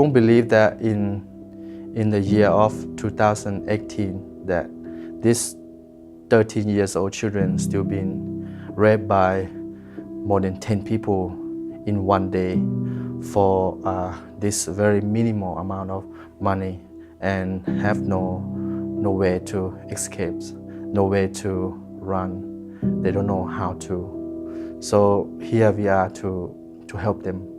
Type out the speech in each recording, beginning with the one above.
won't believe that in the year of 2018 that these 13 years old children still being raped by more than 10 people in one day for this very minimal amount of money and have no way to escape, no way to run. They don't know how to. So here we are to help them.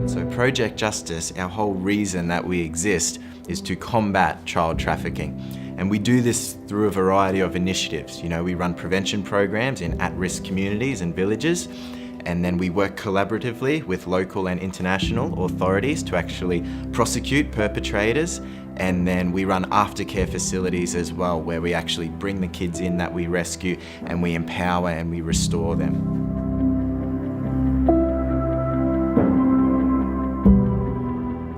So Project Justice, our whole reason that we exist is to combat child trafficking. And we do this through a variety of initiatives. You know, we run prevention programs in at-risk communities and villages, and then we work collaboratively with local and international authorities to actually prosecute perpetrators. And then we run aftercare facilities as well, where we actually bring the kids in that we rescue and we empower and we restore them.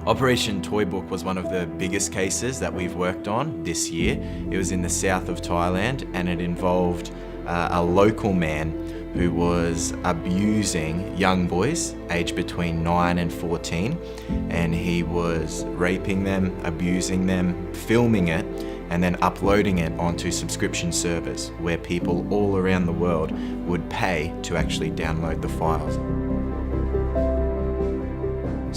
Operation Toy Book was one of the biggest cases that we've worked on this year. It was in the south of Thailand, and it involved a local man who was abusing young boys aged between 9 and 14, and he was raping them, abusing them, filming it, and then uploading it onto subscription servers where people all around the world would pay to actually download the files.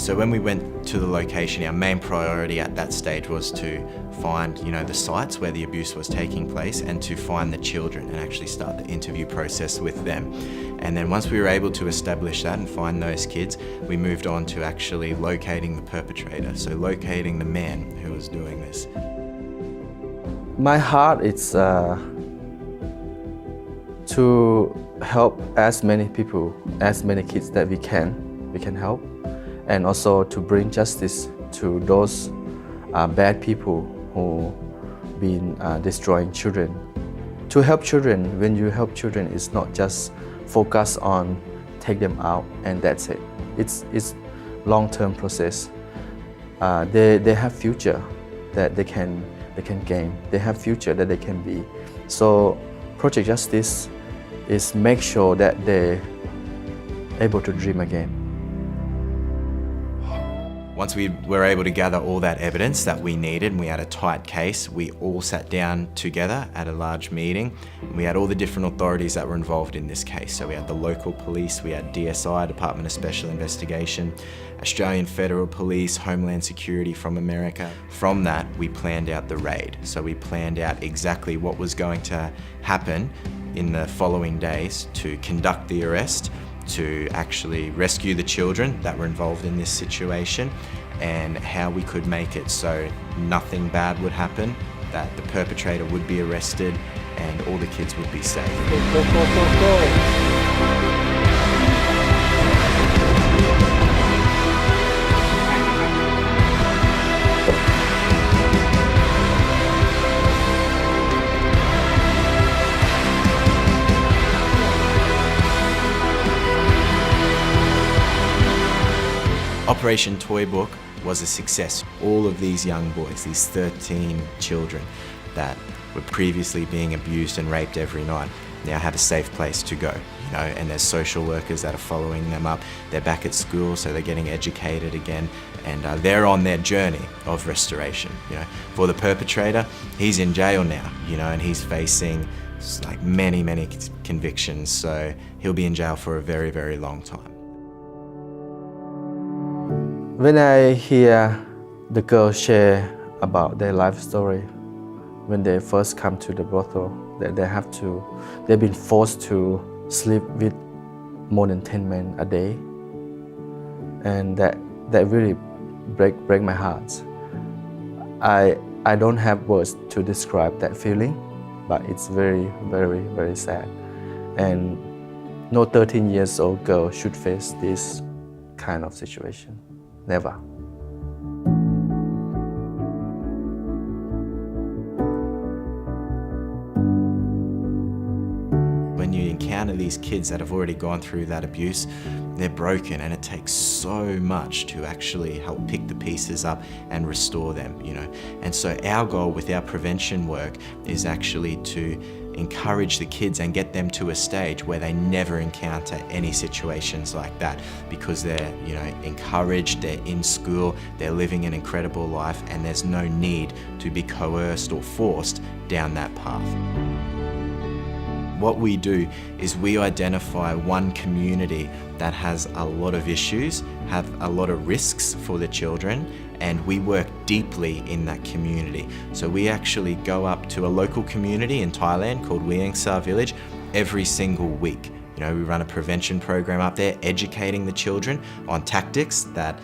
So when we went to the location, our main priority at that stage was to find, the sites where the abuse was taking place and to find the children and actually start the interview process with them. And then once we were able to establish that and find those kids, we moved on to actually locating the perpetrator, so locating the man who was doing this. My heart is to help as many people, as many kids that we can help. And also to bring justice to those bad people who been destroying children. To help children, when you help children, it's not just focus on take them out and that's it. It's long-term process. They have future that they can gain. They have future that they can be. So Project Justice is make sure that they're able to dream again. Once we were able to gather all that evidence that we needed, and we had a tight case, we all sat down together at a large meeting. We had all the different authorities that were involved in this case. So we had the local police, we had DSI, Department of Special Investigation, Australian Federal Police, Homeland Security from America. From that, we planned out the raid. So we planned out exactly what was going to happen in the following days to conduct the arrest, to actually rescue the children that were involved in this situation, and how we could make it so nothing bad would happen, that the perpetrator would be arrested and all the kids would be safe. Go. Operation Toy Book was a success. All of these young boys, these 13 children that were previously being abused and raped every night, now have a safe place to go, and there's social workers that are following them up. They're back at school, so they're getting educated again, and they're on their journey of restoration. For the perpetrator, he's in jail now, and he's facing like many convictions, so he'll be in jail for a very, very long time. When I hear the girls share about their life story, when they first come to the brothel, that they've been forced to sleep with more than 10 men a day, and that really break my heart. I don't have words to describe that feeling, but it's very, very, very sad. And no 13 years old girl should face this kind of situation. Never. When you encounter these kids that have already gone through that abuse, they're broken, and it takes so much to actually help pick the pieces up and restore them, And so our goal with our prevention work is actually to encourage the kids and get them to a stage where they never encounter any situations like that, because they're, encouraged, they're in school, they're living an incredible life, and there's no need to be coerced or forced down that path. What we do is we identify one community that has a lot of issues, have a lot of risks for the children, and we work deeply in that community. So we actually go up to a local community in Thailand called Wiangsar Village every single week. We run a prevention program up there, educating the children on tactics that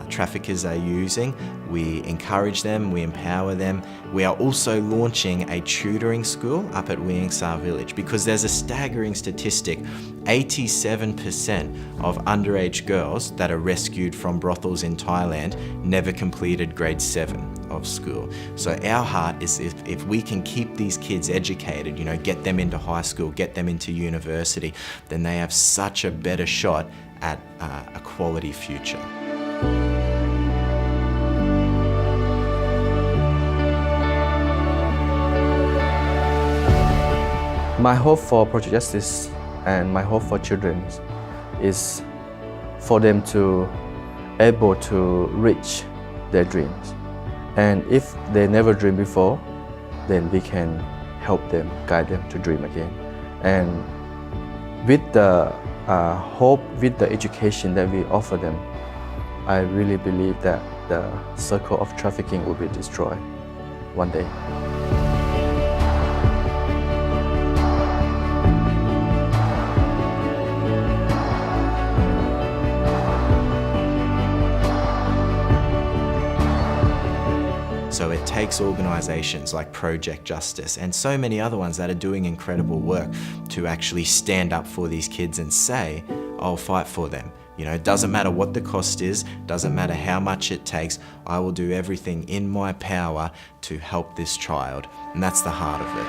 traffickers are using. We encourage them, we empower them. We are also launching a tutoring school up at Wiangsar Village, because there's a staggering statistic. 87% of underage girls that are rescued from brothels in Thailand never completed grade 7 of school. So our heart is if we can keep these kids educated, get them into high school, get them into university, then they have such a better shot at a quality future. My hope for Project Justice and my hope for children is for them to able to reach their dreams. And if they never dreamed before, then we can help them, guide them to dream again. And with the hope, with the education that we offer them, I really believe that the circle of trafficking will be destroyed one day. So it takes organisations like Project Justice and so many other ones that are doing incredible work to actually stand up for these kids and say, I'll fight for them. It doesn't matter what the cost is, doesn't matter how much it takes, I will do everything in my power to help this child. And that's the heart of it.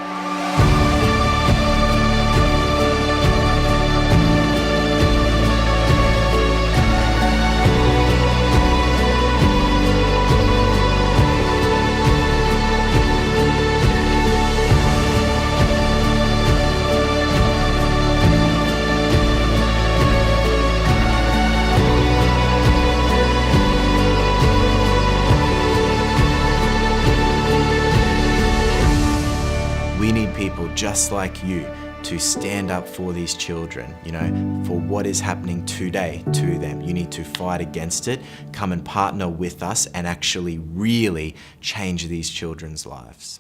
We need people just like you to stand up for these children, for what is happening today to them. You need to fight against it, come and partner with us and actually really change these children's lives.